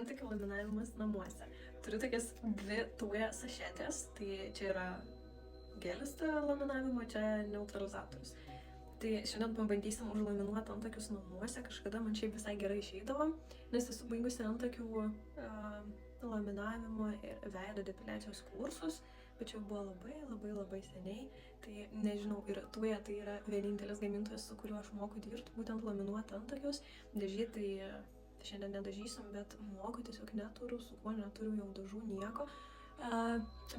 antakių laminavimas namuose. Turiu tokias 2 tauja sašetės, tai čia yra gelis laminavimo, čia neutralizatorius. Tai šiandien pabandysim užlaminuoti antakius namuose, kažkada man šiaip visai gerai išeidavo, nes esu baigusi antakių laminavimo ir veido depiliacijos kursus, bet čia buvo labai seniai, tai nežinau, ir Tuja tai yra vienintelis gamintojas, su kuriuo aš moku dirbti, būtent laminuoti antakius, dažyti tai šiandien nedažysim, bet moku, tiesiog neturiu, su kuo neturiu jau dažų nieko,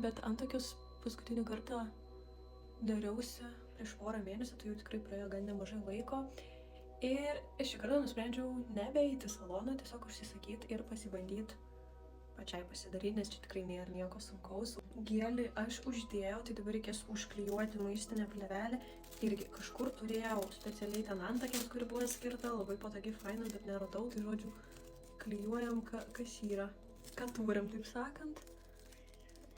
bet antakius paskutinį kartą dariausi prieš porą mėnesių, tai jau tikrai praėjo gan nemažai laiko. Ir šį kartą nusprendžiau nebeeiti į saloną, tiesiog užsisakyti ir pasibandyti pačiai pasidaryti, nes čia tikrai nėra nieko sunkaus. Gelį aš uždėjau, tai dabar reikės užklijuoti maistinę plėvelę. Irgi kažkur turėjau specialiai ten antakiams, kuri buvo skirta, labai patogi, faina, bet neradau, tai žodžiu, klijuojam, kas yra, ką turim, taip sakant,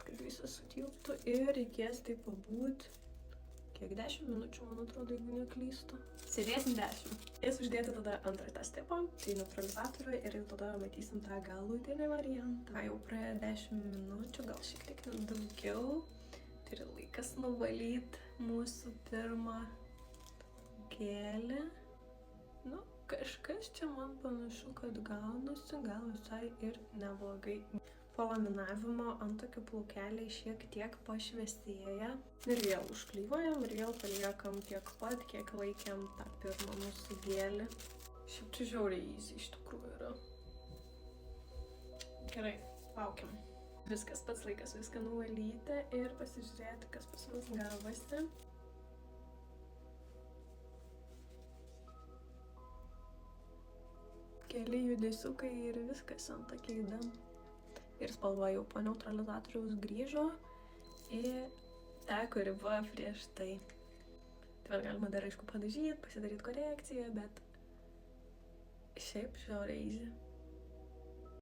kad visas sutilptų ir reikės taip pabūt. Kiek 10 minučių, man atrodo, jeigu neklystu. Sėdėsim 10. Reikės uždėti tada antrą tą stepą, tai neutralizatorių, ir jau tada matysim tą galutinį variantą. Jau praėjo 10 minučių, gal šiek tiek daugiau. Tai yra laikas nuvalyti mūsų pirmą gelį. Nu, kažkas čia man panašu, kad gaunasi, gal visai ir neblogai. Po laminavimo antakių plaukeliai šiek tiek pašviesėja. Ir vėl užklijuojam ir vėl paliekam tiek pat, kiek laikėm tą pirmą mūsų gelį. Šiaip čia žiauriai easy iš tikrųjų yra. Gerai, laukiam. Viskas, pats laikas viską nuvalyti ir pasižiūrėti, kas pas mus gavosi. Keli judesiukai ir viskas antakiai idam. Ir spalva jau po neutralizatoriaus grįžo ir teko riba prieš tai. Tai galima dar aišku padažyti, pasidaryti korekciją, bet šiaip žiauriai easy.